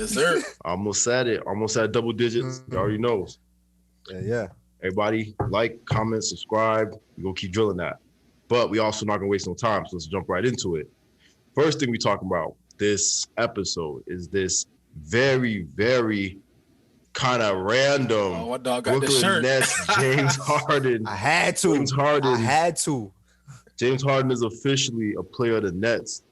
Yes, sir. Almost said it. Almost at double digits. You already knows. Yeah. Everybody like, comment, subscribe. We're going to keep drilling that. But we also not going to waste no time, so let's jump right into it. First thing we talking about this episode is this very, very kind of random my dog got the Brooklyn shirt. Nets James Harden. I had to. James Harden is officially a player of the Nets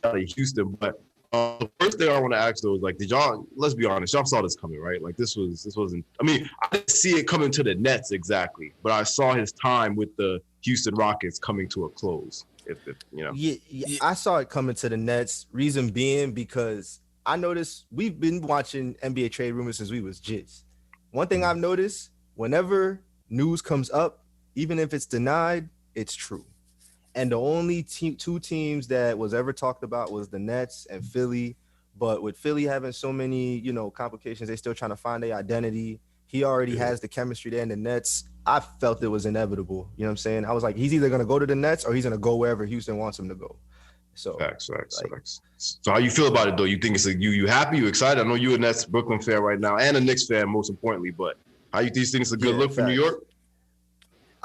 out of Houston. But the first thing I want to ask though is like, did y'all? Let's be honest, y'all saw this coming, right? Like this wasn't. I mean, I didn't see it coming to the Nets exactly, but I saw his time with the Houston Rockets coming to a close. If you know, yeah, I saw it coming to the Nets. Reason being because I noticed we've been watching NBA trade rumors since we was jits. One thing I've noticed, whenever news comes up, even if it's denied, it's true. And the only two teams that was ever talked about was the Nets and Philly. But with Philly having so many, complications, they're still trying to find their identity. He already has the chemistry there in the Nets. I felt it was inevitable. You know what I'm saying? I was like, he's either going to go to the Nets or he's going to go wherever Houston wants him to go. So facts. So how you feel about it though? You think it's you happy? You excited? I know you a Nets Brooklyn fan right now and a Knicks fan most importantly. But how you think it's a good look for New York?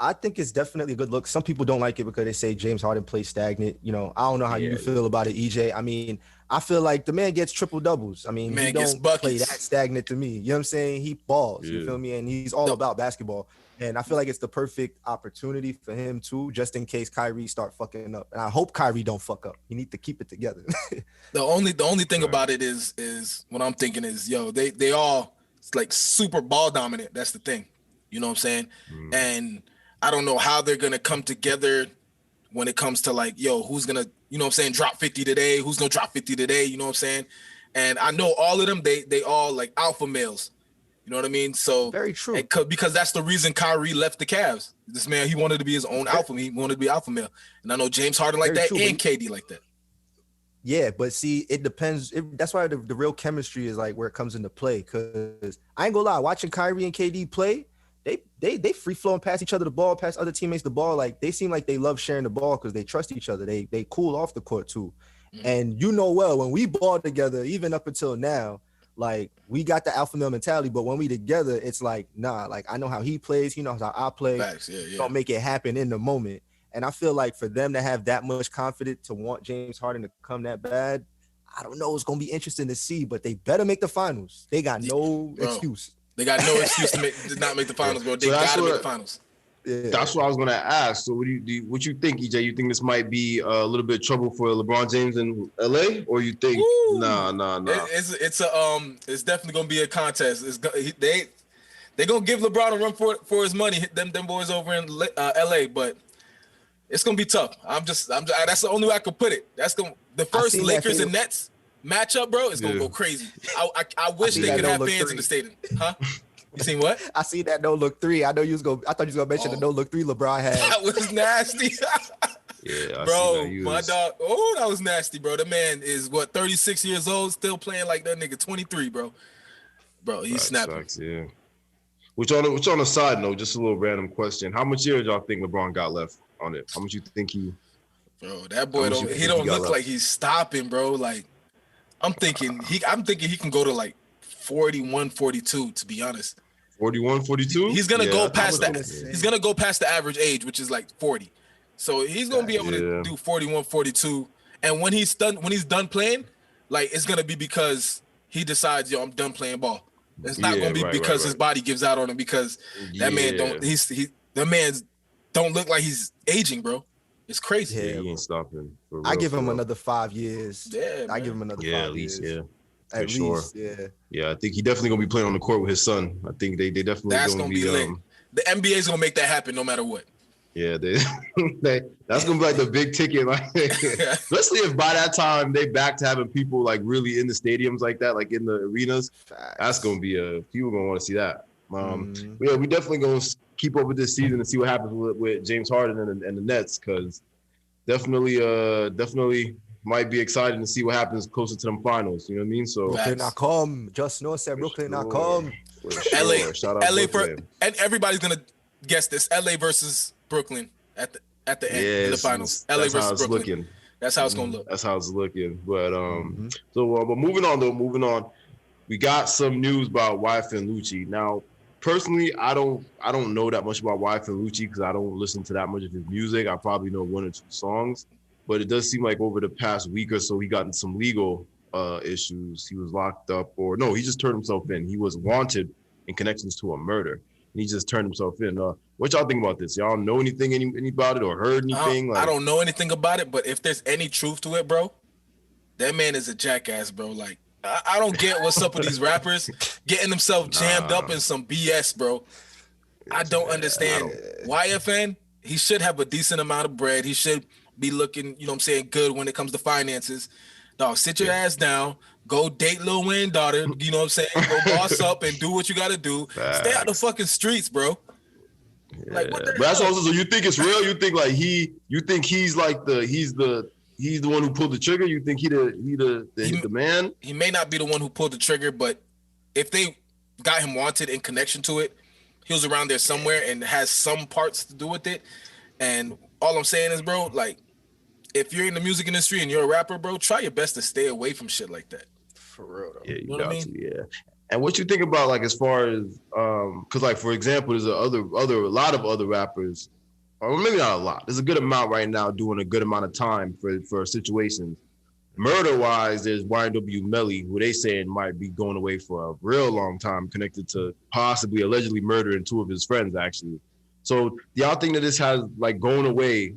I think it's definitely a good look. Some people don't like it because they say James Harden plays stagnant. I don't know how you feel about it, EJ. I mean, I feel like the man gets triple doubles. I mean, he don't play that stagnant to me. You know what I'm saying? He balls. You feel me? And he's all about basketball. And I feel like it's the perfect opportunity for him too, just in case Kyrie start fucking up. And I hope Kyrie don't fuck up. He need to keep it together. The only thing about it is what I'm thinking is, they all like super ball dominant. That's the thing. You know what I'm saying? And I don't know how they're gonna come together when it comes to like, who's gonna, drop 50 today? Who's gonna drop 50 today? You know what I'm saying? And I know all of them, they all like alpha males. You know what I mean? So very true. Because that's the reason Kyrie left the Cavs. This man, he wanted to be his own alpha. He wanted to be alpha male. And I know James Harden like that and KD like that. Yeah, but see, it depends. That's why the real chemistry is like where it comes into play. Because I ain't gonna lie, watching Kyrie and KD play, they free flowing past each other the ball, past other teammates the ball. Like they seem like they love sharing the ball because they trust each other. They cool off the court too. And well, when we ball together, even up until now, like we got the alpha male mentality, but when we together, it's like, nah, like I know how he plays, he knows how I play. Facts, yeah. Don't make it happen in the moment. And I feel like for them to have that much confidence to want James Harden to come that bad, I don't know. It's gonna be interesting to see, but they better make the finals. They got no excuse. They got no excuse to not make the finals, bro. They gotta make the finals. Yeah. That's what I was gonna ask. So what you think, EJ? You think this might be a little bit of trouble for LeBron James in LA, or you think nah? It's definitely gonna be a contest. They gonna give LeBron a run for his money. Them boys over in LA, but it's gonna be tough. That's the only way I could put it. The first Lakers and Nets matchup, bro. It's gonna go crazy. I wish they could have fans in the stadium, huh? You seen what? I seen that no look 3. I thought you was gonna mention the no look 3 LeBron had. That was nasty. Yeah, bro, my dog. Oh, that was nasty, bro. The man is 36 years old, still playing like that nigga 23, bro. Bro, he's snapping. Sucks, yeah. Which on a side note, just a little random question: how much years y'all think LeBron got left on it? How much you think he? Bro, that boy don't look like he's stopping, bro. Like I'm thinking he can go to like 41, 42, to be honest. 41, 42? He's gonna go past that. He's gonna go past the average age, which is like 40. So he's gonna be able to do 41, 42. And when he's done playing, like it's gonna be because he decides, I'm done playing ball. It's not gonna be because his body gives out on him, because that man don't look like he's aging, bro. It's crazy. Yeah, he ain't stopping. I give him another 5 years. Yeah, I give him another 5 years. At least, yeah. At least, yeah. Yeah, I think he definitely gonna be playing on the court with his son. I think they definitely gonna be lit. The NBA's gonna make that happen no matter what. Yeah, that's gonna be like the big ticket, like especially if by that time they back to having people like really in the stadiums like that, like in the arenas. That's gonna be people gonna want to see that. Yeah, we definitely gonna keep up with this season and see what happens with James Harden and the Nets, because definitely might be exciting to see what happens closer to them finals. You know what I mean? So Brooklyn, I come. Just know, said Brooklyn, I come. LA, shout out LA Brooklyn. and everybody's gonna guess this. LA versus Brooklyn at the end in the finals. LA versus Brooklyn. That's how it's gonna look. That's how it's looking. But but moving on. we got some news about Wife and Lucci. Now, personally, I don't know that much about Wife and Lucci because I don't listen to that much of his music. I probably know 1 or 2 songs, but it does seem like over the past week or so, he got in some legal issues. He was locked up, or no, he just turned himself in. He was wanted in connections to a murder, and he just turned himself in. What y'all think about this? Y'all know anything any about it or heard anything? I don't know anything about it, but if there's any truth to it, bro, that man is a jackass, bro. Like, I don't get what's up with these rappers getting themselves jammed up in some BS, bro. I don't understand. YFN, he should have a decent amount of bread. He should be looking, you know what I'm saying, good when it comes to finances. Dog, sit your ass down. Go date Lil Wayne daughter. You know what I'm saying? Go boss up and do what you got to do. Stay out the fucking streets, bro. Yeah. Like, what the hell? That's also, so you think it's real? You think like you think he's like he's the one who pulled the trigger? You think he the man? He may not be the one who pulled the trigger, but if they got him wanted in connection to it, he was around there somewhere and has some parts to do with it. And all I'm saying is, bro, like, if you're in the music industry and you're a rapper, bro, try your best to stay away from shit like that. For real, though. Yeah, you know what I mean? Yeah. And what you think about, like, as far as, because, like, for example, there's a lot of other rappers, or maybe not a lot. There's a good amount right now doing a good amount of time for situations. Murder-wise, there's YNW Melly, who they saying might be going away for a real long time, connected to possibly allegedly murdering 2 of his friends, actually. So y'all think that this has, like, going away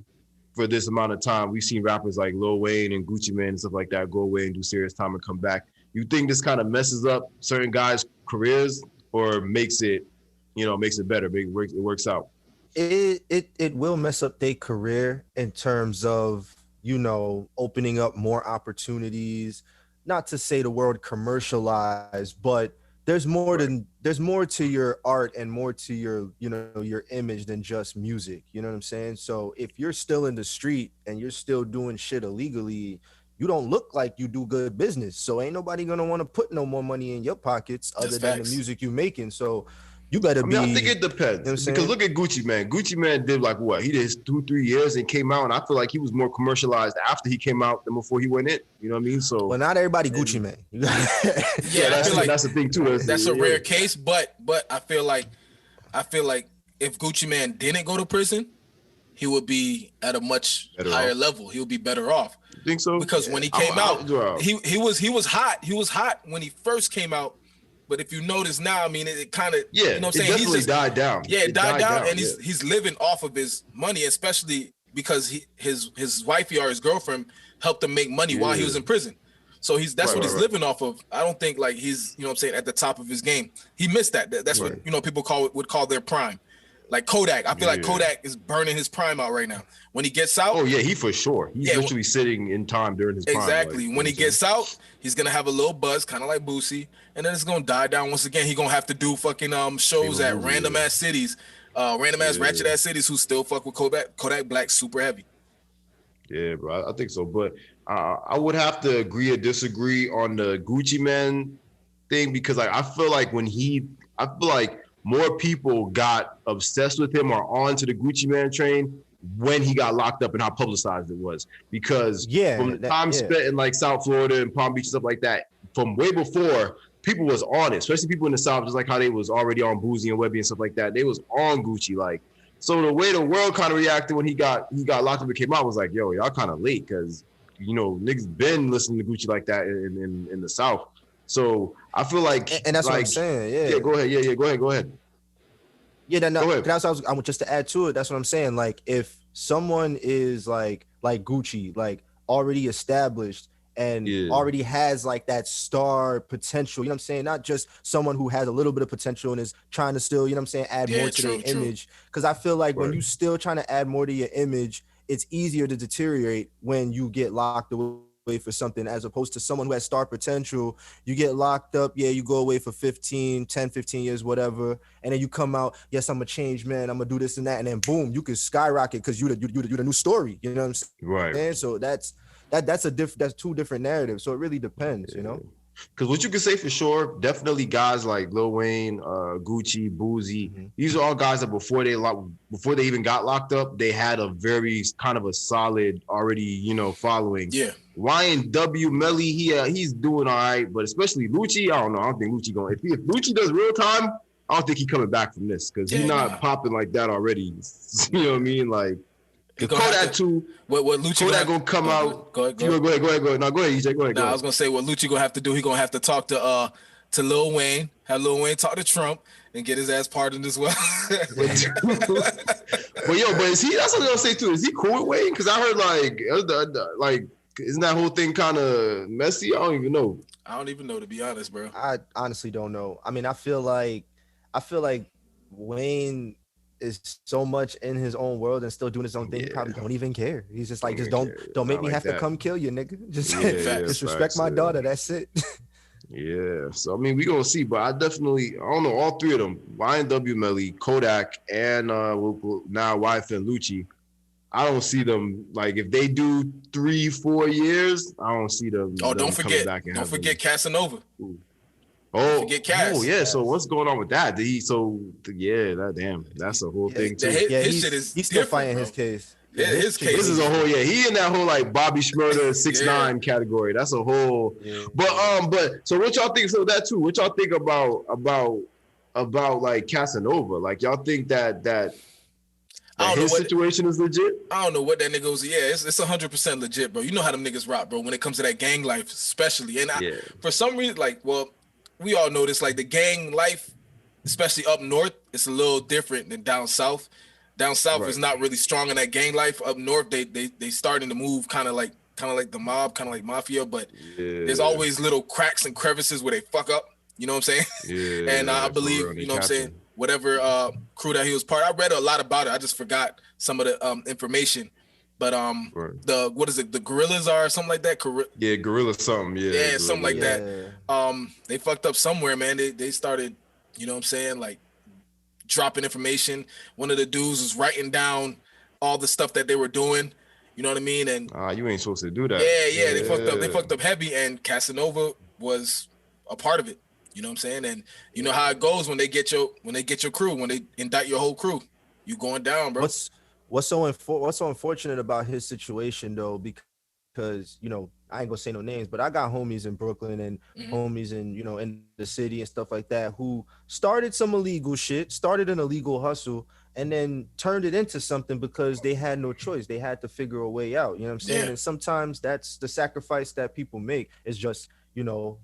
for this amount of time? We've seen rappers like Lil Wayne and Gucci Mane and stuff like that go away and do serious time and come back. You think this kind of messes up certain guys' careers, or makes it better? It works out. It will mess up their career in terms of, you know, opening up more opportunities. Not to say the word commercialized, but there's more to your art and more to your, you know, your image than just music. You know what I'm saying? So if you're still in the street and you're still doing shit illegally, you don't look like you do good business. So ain't nobody gonna want to put no more money in your pockets other than the music you making. So you better be. I think it depends. You know because look at Gucci Mane. Gucci Mane did like what? He did his 2-3 years and came out, and I feel like he was more commercialized after he came out than before he went in. You know what I mean? So, well, not everybody Gucci Mane. That's the thing too. That's a rare case, but I feel like if Gucci Mane didn't go to prison, he would be at a much higher level. He would be better off. You think so? Because when he came out, he was hot. He was hot when he first came out. But if you notice now, I mean, it kind of, you know what I'm saying? Definitely died down. Yeah, it died down, and he's living off of his money, especially because his wifey or his girlfriend helped him make money while he was in prison. So that's what he's living off of. I don't think like he's, you know what I'm saying, at the top of his game. He missed that. That's what, you know, people would call their prime. Like Kodak, I feel like Kodak is burning his prime out right now. When he gets out, oh yeah, he for sure. He's literally sitting in time during his prime. Exactly. When he gets out, he's gonna have a little buzz, kind of like Boosie, and then it's gonna die down once again. He's gonna have to do fucking shows at random ass cities, ratchet ass cities who still fuck with Kodak Black super heavy. Yeah, bro, I think so. But I would have to agree or disagree on the Gucci Mane thing, because like I feel like more people got obsessed with him or onto the Gucci Mane train when he got locked up and how publicized it was. Because from the time spent in like South Florida and Palm Beach, stuff like that, from way before, people was on it, especially people in the South, just like how they was already on Boozy and Webby and stuff like that. They was on Gucci. Like, so the way the world kind of reacted when he got locked up and came out was like, yo, y'all kind of late, because, you know, niggas been listening to Gucci like that in the South. So I feel like, and that's what I'm saying. Yeah. Go ahead. Yeah. Go ahead. Yeah, no. That's what I was just to add to it. That's what I'm saying. Like, if someone is like Gucci, like already established and already has like that star potential, you know what I'm saying? Not just someone who has a little bit of potential and is trying to still, you know what I'm saying, add more to their image. Because I feel like when you still trying to add more to your image, it's easier to deteriorate when you get locked away for something, as opposed to someone who has star potential. You get locked up, you go away for 10, 15 years, whatever, and then you come out, yes, I'm a changed man, I'm gonna do this and that, and then boom, you can skyrocket because you the new story, you know what I'm saying? Right. And so that's two different narratives, so it really depends, you know. Because what you can say for sure, definitely guys like Lil Wayne, Gucci, Boozy, these are all guys that before they even got locked up, they had a very kind of a solid already, following. Yeah. YNW Melly, he's doing all right, but especially Lucci, I don't know. I don't think Lucci going. If Lucci does real time, I don't think he coming back from this because he's not popping like that already. You know what I mean? Like Kodak too. What Lucci Kodak gonna come out. Go ahead. No, go ahead. No, go ahead, EJ. Go ahead. I was gonna say what Lucci gonna have to do. He gonna have to talk to Lil Wayne, have Lil Wayne talk to Trump, and get his ass pardoned as well. But is he? That's what I was gonna say too. Is he cool with Wayne? Because I heard like isn't that whole thing kind of messy? I don't even know. I don't even know, to be honest, bro. I honestly don't know. I mean, I feel like Wayne is so much in his own world and still doing his own thing. He probably don't even care. He's just like, don't make me have to come kill you, nigga. Just respect my daughter. That's it. Yeah. So I mean, we gonna see, but I don't know, all three of them, YNW Melly, Kodak, and now Wife and Lucci. I don't see them, like, if they do 3-4 years, I don't see them. Oh, don't forget Casanova. Forget Cass. Oh yeah. So what's going on with that? That's a whole thing too. His shit is he's still fighting his case. Yeah, his case. This is a whole he in that whole like Bobby Shmurda 6ix9ine category. That's a whole. Yeah. But so what y'all think? So that too. What y'all think about like Casanova? Like y'all think that his situation is legit? I don't know what that nigga was. Yeah, it's 100% legit, bro. You know how them niggas rock, bro. When it comes to that gang life, especially, and for some reason, we all know this, like the gang life, especially up north, it's a little different than down south. Down south is not really strong in that gang life. Up north, they starting to move kind of like the mob, kind of like mafia, but there's always little cracks and crevices where they fuck up. You know what I'm saying? Yeah. And I believe, you know what I'm saying, whatever crew that he was part. I read a lot about it. I just forgot some of the information. But the Gorillas are something like that. Gorilla something. Yeah, something like that. They fucked up somewhere, man. They started, you know what I'm saying, like dropping information. One of the dudes was writing down all the stuff that they were doing. You know what I mean? And you ain't supposed to do that. Yeah. They fucked up. They fucked up heavy, and Casanova was a part of it. You know what I'm saying? And you know how it goes when they get your crew, when they indict your whole crew, you going down, bro. What's so unfortunate about his situation though, because I ain't gonna say no names, but I got homies in Brooklyn and homies in the city and stuff like that who started some illegal shit, started an illegal hustle, and then turned it into something because they had no choice. They had to figure a way out. You know what I'm saying? Yeah. And sometimes that's the sacrifice that people make. Is just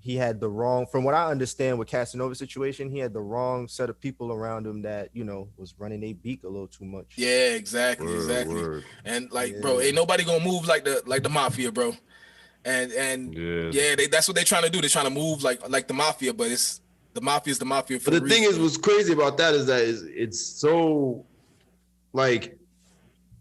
he had the wrong, from what I understand with Casanova's situation, he had the wrong set of people around him that, was running a beak a little too much. Yeah, exactly. Word. And bro, ain't nobody gonna move like the mafia, bro. And that's what they're trying to do. They're trying to move like the mafia, but it's the mafia's the mafia. But the thing is, what's crazy about that is that it's so like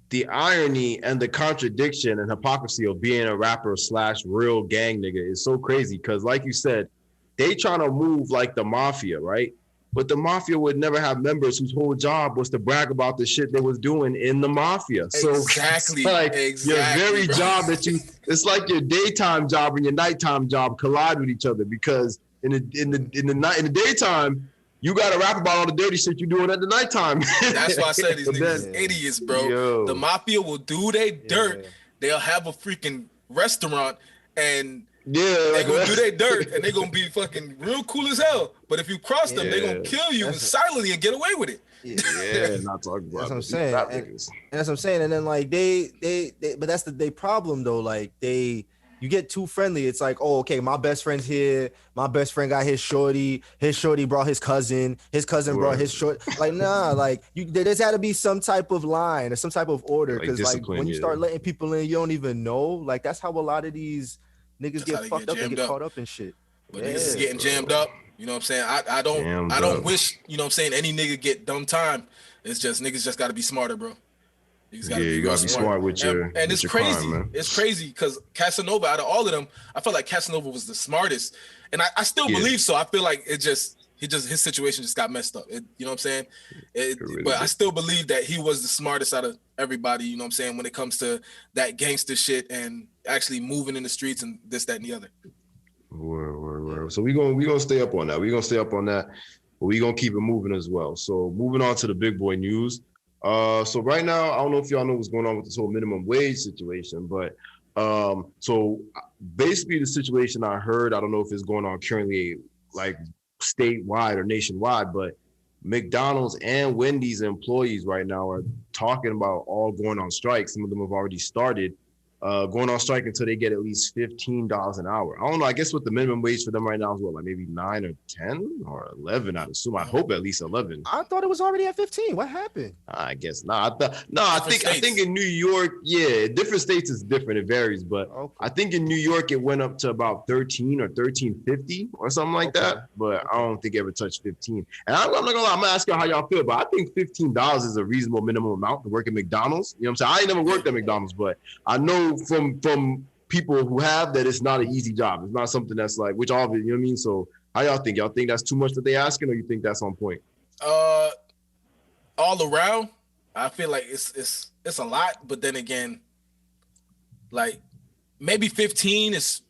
the irony and the contradiction and hypocrisy of being a rapper / real gang nigga is so crazy. Because like you said, they trying to move like the mafia, right? But the mafia would never have members whose whole job was to brag about the shit they was doing in the mafia. So exactly, your very job it's like your daytime job and your nighttime job collide with each other, because in the daytime, you got to rap about all the dirty shit you're doing at the nighttime. That's why I said these niggas idiots, bro. Yo. The mafia will do their dirt. They'll have a freaking restaurant and they gonna do their dirt and they gonna be fucking real cool as hell. But if you cross them, they gonna kill you silently and get away with it. Not talking about. That's what I'm saying. And that's what I'm saying. And then like they but that's the problem though. Like you get too friendly. It's like, oh, okay, my best friend's here. My best friend got his shorty. His shorty brought his cousin. His cousin brought his short. Like, nah, like there's got to be some type of line or some type of order. Because like when you start letting people in, you don't even know. Like that's how a lot of these niggas get fucked up and get caught up in shit. But niggas is getting jammed up. You know what I'm saying? I don't wish, you know what I'm saying, any nigga get dumb time. It's just niggas just got to be smarter, bro. You gotta be smart with your and it's crazy. Crime, man. It's crazy because Casanova, out of all of them, I felt like Casanova was the smartest, and I still believe so. I feel like his situation just got messed up. You know what I'm saying? But I still believe that he was the smartest out of everybody. You know what I'm saying? When it comes to that gangster shit and actually moving in the streets and this, that, and the other. Word. Word. So we gonna stay up on that. We're gonna stay up on that, but we're gonna keep it moving as well. So moving on to the big boy news. So right now, I don't know if y'all know what's going on with this whole minimum wage situation, but so basically the situation I heard, I don't know if it's going on currently like statewide or nationwide, but McDonald's and Wendy's employees right now are talking about all going on strike. Some of them have already started going on strike until they get at least $15 an hour. I don't know. I guess what the minimum wage for them right now is what, like maybe 9 or 10 or 11, I'd assume. I hope at least 11. I thought it was already at 15. What happened? I guess not. I think in New York, yeah, different states is different. It varies, but Okay. I think in New York it went up to about 13 or 13.50 or something like that. But I don't think it ever touched 15. And I'm not gonna lie, I'm gonna ask you how y'all feel, but I think $15 is a reasonable minimum amount to work at McDonald's. You know what I'm saying? I ain't never worked at McDonald's, but I know from people who have that it's not an easy job. It's not something that's like, which all of it, you know what I mean? So how y'all think? Y'all think that's too much that they asking, or you think that's on point? All around, I feel like it's a lot, but then again, like maybe 15 is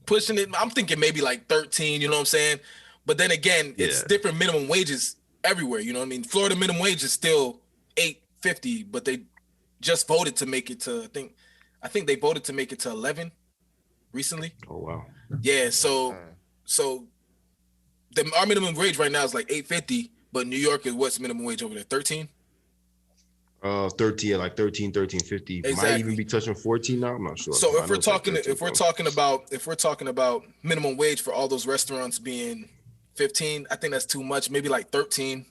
pushing it. I'm thinking maybe like 13, you know what I'm saying? But then again, it's different minimum wages everywhere, you know what I mean? Florida minimum wage is still $8.50, but they just voted to make it to, I think they voted to make it to 11 recently. Oh wow. Yeah, so our minimum wage right now is like $8.50, but New York is what's minimum wage over there? 13? 13, like 13.50. Exactly. Might even be touching 14 now. I'm not sure. So if we're talking about minimum wage for all those restaurants being 15, I think that's too much. Maybe like 13,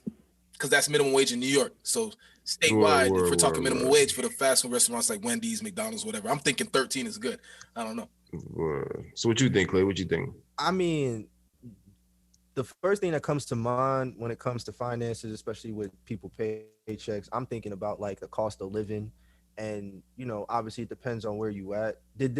because that's minimum wage in New York. So statewide, if we're talking minimum wage for the fast food restaurants like Wendy's, McDonald's, whatever, I'm thinking 13 is good. I don't know. So what you think, Clay? What you think? I mean, the first thing that comes to mind when it comes to finances, especially with people paychecks, I'm thinking about like the cost of living, and you know, obviously it depends on where you at. Did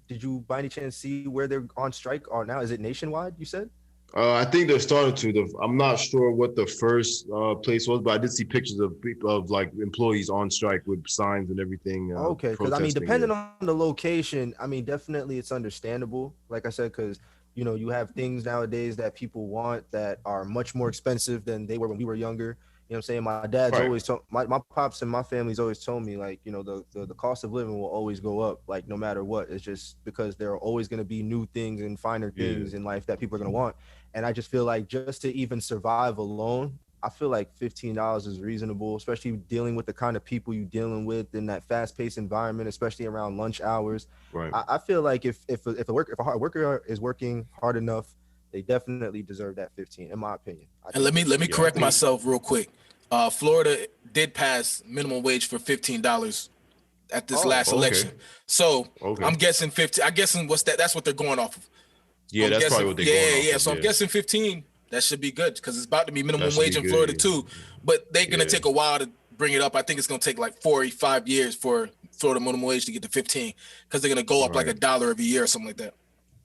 you by any chance see where they're on strike or now? Is it nationwide? You said? I think they're starting to. I'm not sure what the first place was, but I did see pictures of like employees on strike with signs and everything. Okay, because I mean, depending on the location, I mean, definitely it's understandable. Like I said, because you know, you have things nowadays that people want that are much more expensive than they were when we were younger. You know what I'm saying? My dad's always told my pops and my family's always told me, like, you know, the cost of living will always go up, like no matter what. It's just because there are always going to be new things and finer things in life that people are going to want. And I just feel like just to even survive alone, I feel like $15 is reasonable, especially dealing with the kind of people you're dealing with in that fast-paced environment, especially around lunch hours. Right. I feel like if a hard worker is working hard enough, they definitely deserve that 15, in my opinion. And let me correct myself real quick. Florida did pass minimum wage for $15 at this last election. So I'm guessing 15. I'm guessing that's what they're going off of. Yeah, that's probably what they're going off of. So I'm guessing 15. That should be good because it's about to be minimum wage in Florida too. But they're gonna take a while to bring it up. I think it's gonna take like 4 or 5 years for Florida minimum wage to get to 15 because they're gonna go up like $1 every year or something like that.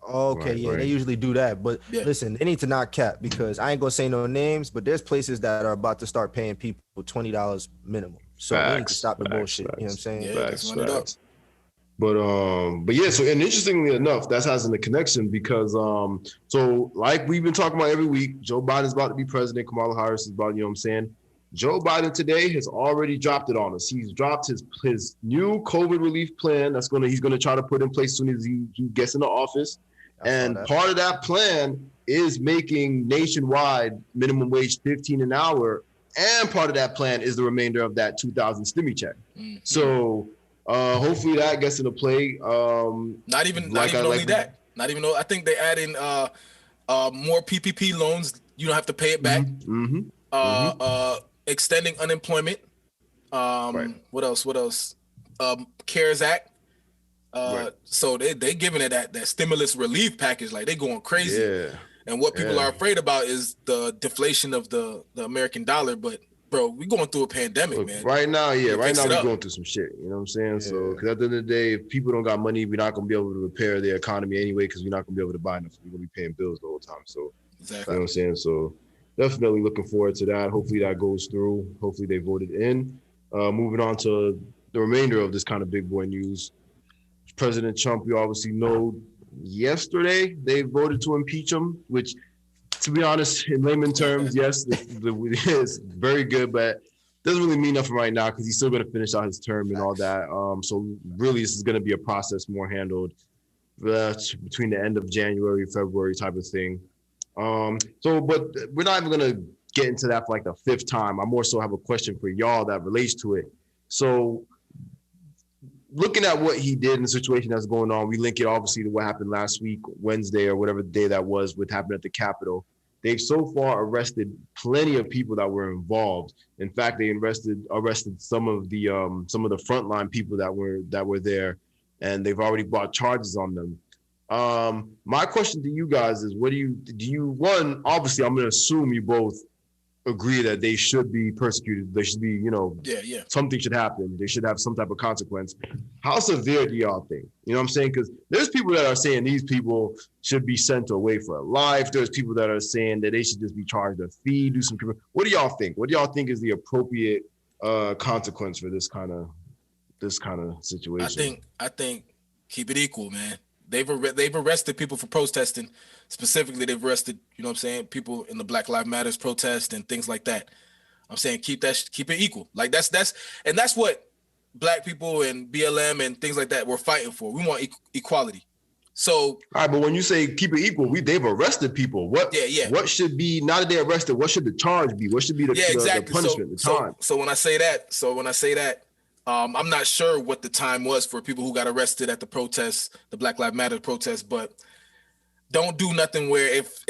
Okay, they usually do that. But listen, they need to not cap, because I ain't gonna say no names, but there's places that are about to start paying people $20 minimum. So they need to stop the bullshit. You know what I'm saying? Yeah, that's run it up. But yeah, so and interestingly enough, that has a connection because so like we've been talking about every week, Joe Biden's about to be president, Kamala Harris is about, you know what I'm saying? Joe Biden today has already dropped it on us. He's dropped his new COVID relief plan he's gonna try to put in place as soon as he gets into office. And part of that plan is making nationwide minimum wage 15 an hour. And part of that plan is the remainder of that 2,000 stimmy check. Mm-hmm. So hopefully that gets into play. Not even only that. I think they add in more PPP loans. You don't have to pay it back. Extending unemployment. What else? CARES Act. So they giving it that stimulus relief package, like they going crazy. Yeah. And what people are afraid about is the deflation of the American dollar. But bro, we going through a pandemic, man. Right now, we're going through some shit. You know what I'm saying? Yeah. So because at the end of the day, if people don't got money, we're not gonna be able to repair the economy anyway, because we're not gonna be able to buy enough. We're gonna be paying bills the whole time. So exactly. You know what I'm saying? So definitely looking forward to that. Hopefully that goes through. Hopefully they voted in. Moving on to the remainder of this kind of big boy news. President Trump, we obviously know, yesterday they voted to impeach him, which, to be honest, in layman terms, yes, it's very good, but doesn't really mean nothing right now because he's still going to finish out his term and all that. So really, this is going to be a process more handled between the end of January, February type of thing. But we're not even going to get into that for like the fifth time. I more so have a question for y'all that relates to it. So looking at what he did in the situation that's going on, we link it obviously to what happened last week, Wednesday or whatever the day that was, what happened at the Capitol. They've so far arrested plenty of people that were involved. In fact, they arrested some of the frontline people that were there, and they've already brought charges on them. My question to you guys is, what do you one, obviously I'm going to assume you both agree that they should be persecuted. They should be, something should happen. They should have some type of consequence. How severe do y'all think? You know what I'm saying? Because there's people that are saying these people should be sent away for life. There's people that are saying that they should just be charged a fee, do some. What do y'all think? What do y'all think is the appropriate consequence for this kind of situation? I think keep it equal, man. They've arrested people for protesting. Specifically, they've arrested, people in the Black Lives Matters protest and things like that. I'm saying keep it equal. Like that's what Black people and BLM and things like that we're fighting for. We want equality. So all right, but when you say keep it equal, they've arrested people. What should be, now that they're arrested, what should the charge be? What should be the punishment, the time? So when I say that, I'm not sure what the time was for people who got arrested at the protests, the Black Lives Matter protests, but don't do nothing where if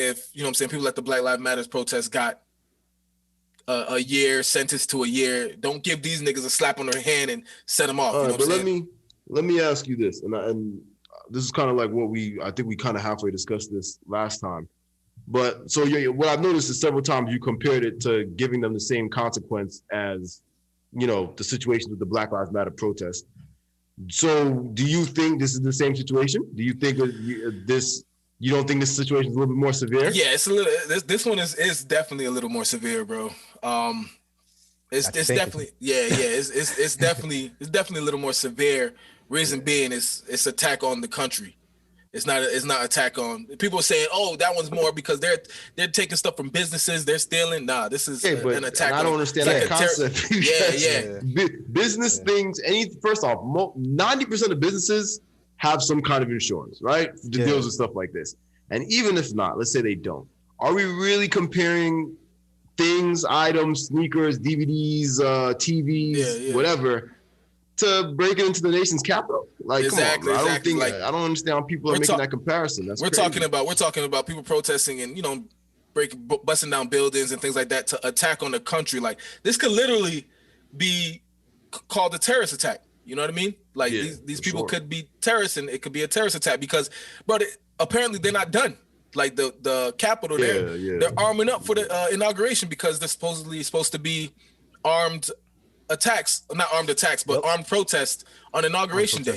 people at the Black Lives Matter protest got a year, sentenced to a year, don't give these niggas a slap on their hand and set them off. But let me ask you this, and this is kind of like I think we kind of halfway discussed this last time. But so what I've noticed is several times you compared it to giving them the same consequence as the situation with the Black Lives Matter protest. So do you think this is the same situation? Do you think you don't think this situation is a little bit more severe? Yeah, it's a little. This one is definitely a little more severe, bro. It's definitely it's definitely a little more severe. Reason being it's attack on the country. It's not attack on people saying, oh, that one's more because they're taking stuff from businesses, they're stealing. Nah, this is an attack. I don't understand that concept. Business things. First off, 90% of businesses have some kind of insurance, right? To deal with stuff like this. And even if not, let's say they don't. Are we really comparing things, items, sneakers, DVDs, TVs, whatever, to break it into the nation's capital? Like, exactly, come on, bro. exactly. I don't understand how people are making that comparison. We're talking about people protesting and busting down buildings and things like that to attack on the country. Like, this could literally be called a terrorist attack. You know what I mean? Like, these people could be terrorists, and it could be a terrorist attack because, bro, apparently they're not done. Like the Capitol, they're arming up for the inauguration because they're supposed to be armed attacks, not armed attacks, but armed protests on inauguration day.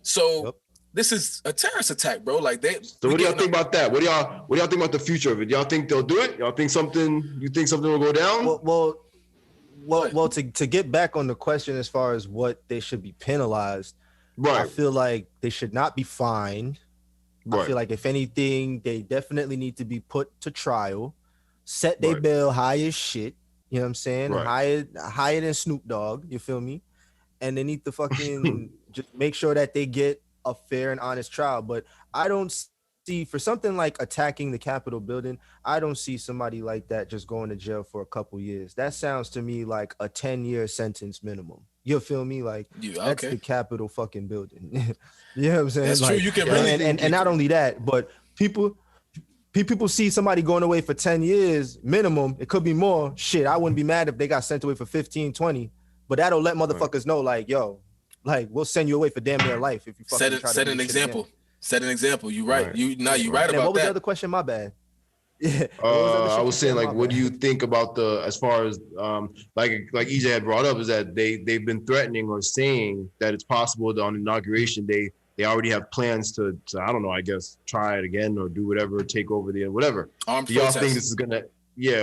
So this is a terrorist attack, bro. Like So what do y'all think about that? What do y'all think about the future of it? Y'all think they'll do it? Y'all think something will go down? Well, to get back on the question as far as what they should be penalized, I feel like they should not be fined. I feel like if anything, they definitely need to be put to trial, set their bill high as shit. You know what I'm saying? Higher than Snoop Dogg. You feel me? And they need to fucking just make sure that they get a fair and honest trial. But I don't see, for something like attacking the Capitol building, I don't see somebody like that just going to jail for a couple years. That sounds to me like a 10-year sentence minimum. You feel me? Like, that's the Capitol fucking building. You know what I'm saying? That's like, true. You can really and not only that, but people see somebody going away for 10 years minimum. It could be more. Shit, I wouldn't be mad if they got sent away for 15, 20. But that'll let motherfuckers know, like, yo, like, we'll send you away for damn near life if you fucking set an example. Set an example. You right. You right about that. What was the other question? My bad. Yeah. I was saying, like, what do you think about as far as like EJ had brought up, is that they've been threatening or saying that it's possible that on inauguration day they already have plans to I don't know, I guess try it again or do whatever, take over the whatever. Armed do y'all protest. think this is gonna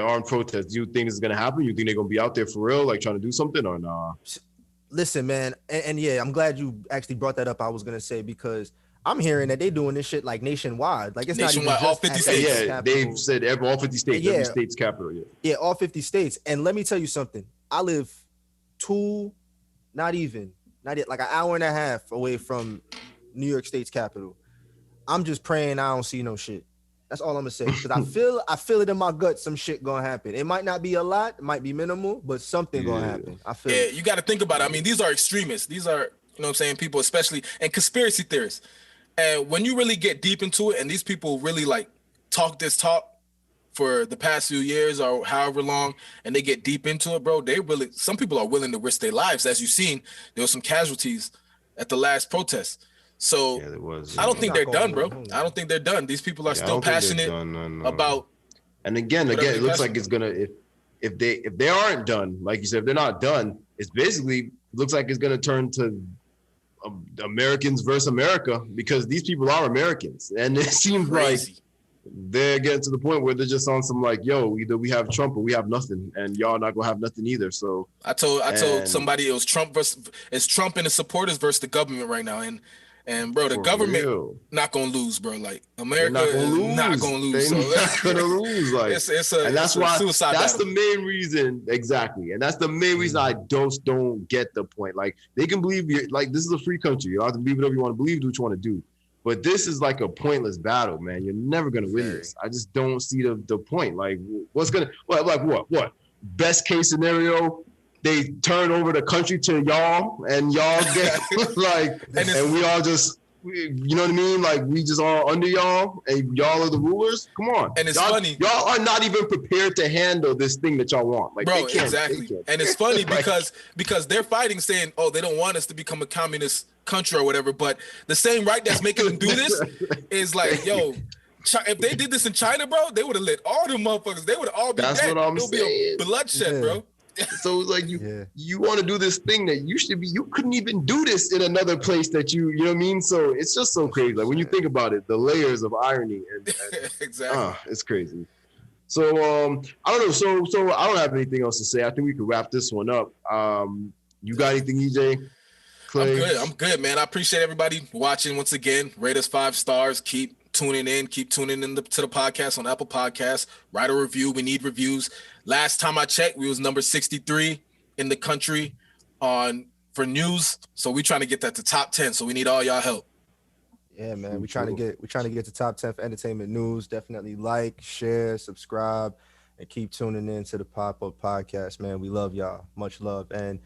armed protest? Do you think this is gonna happen? You think they're gonna be out there for real, like trying to do something, or nah? Listen, man, and yeah, I'm glad you actually brought that up. I was gonna say, because I'm hearing that they doing this shit like nationwide. Like it's Nationwide, not even all just 50 at states. the Yeah, capital. they've said all 50 states, Yeah. every state's capital. Yeah. Yeah, all 50 states. And let me tell you something. I live not yet, like an hour and a half away from New York State's capital. I'm just praying I don't see no shit. That's all I'm gonna say. Because I feel it in my gut. Some shit gonna happen. It might not be a lot, it might be minimal, but something gonna happen. I feel it. You got to think about it. I mean, these are extremists. These are, you know what I'm saying, people, especially, and conspiracy theorists. And when you really get deep into it, and these people really like talk this talk for the past few years or however long, and they get deep into it, bro, some people are willing to risk their lives. As you've seen, there were some casualties at the last protest. So Yeah, there was. I don't think they're done, bro. on. I don't think they're done. These people are I still don't think they're passionate done, no. about. And again, it looks like it's gonna if they aren't done, like you said, if they're not done, it's basically looks like it's gonna turn to Americans versus America, because these people are Americans, and it seems Crazy. like they're getting to the point where they're just on some like, yo, either we have Trump or we have nothing, and y'all not gonna have nothing either. So I told somebody it was Trump and his supporters versus the government right now, and bro, the For government real. not gonna lose, bro. Like America They're not gonna lose. They're So not gonna lose. Like, and that's why suicide that's battle. the main reason, exactly, and that's the main reason I don't get the point. Like, they can believe like this is a free country. You have to believe whatever you want to believe, do what you want to do. But this is like a pointless battle, man. You're never gonna win this. I just don't see the point. Like, what's gonna what? Best case scenario, they turn over the country to y'all, and y'all get like, and we all just, you know what I mean? Like, we just all under y'all, and y'all are the rulers. Come on. And it's y'all, funny. Y'all are not even prepared to handle this thing that y'all want. Like, Bro, they can't, exactly. they can't. And it's funny Like, because they're fighting, saying, oh, they don't want us to become a communist country or whatever. But the same right that's making them do this is like, yo, if they did this in China, bro, they would have lit all them motherfuckers. They would all be That's dead. what I'm It'll saying. be a bloodshed, bro. So it's like you want to do this thing that you couldn't even do this in another place that you know what I mean? So it's just so crazy. Like, when you think about it, the layers of irony and Exactly. It's crazy. So I don't know. So I don't have anything else to say. I think we can wrap this one up. You got anything, EJ? Clay? I'm good, man. I appreciate everybody watching once again. Rate us 5 stars. Keep tuning in to the podcast on Apple Podcasts. Write a review. We need reviews. Last time I checked, we was number 63 in the country for news. So we trying to get that to top 10. So we need all y'all help. Yeah, man. We're trying to get to top 10 for entertainment news. Definitely like, share, subscribe, and keep tuning in to the PopUp Podcast, man. We love y'all. Much love. And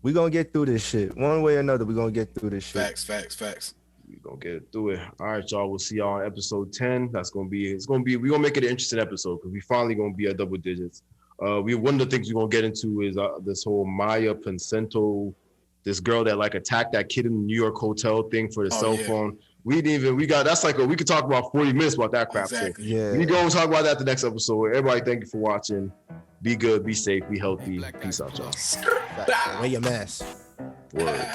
we're gonna get through this shit. One way or another, we're gonna get through this shit. Facts. We're gonna get through it. All right, y'all. We'll see y'all on episode 10. We're gonna make it an interesting episode because we finally gonna be at double digits. One of the things we're gonna get into is this whole Maya Pincento, this girl that like attacked that kid in the New York hotel thing for the cell phone. We could talk about 40 minutes about that crap. Exactly. So we gonna talk about that the next episode. Everybody, thank you for watching. Be good, be safe, be healthy. Peace out, y'all. Wear your mask. Word.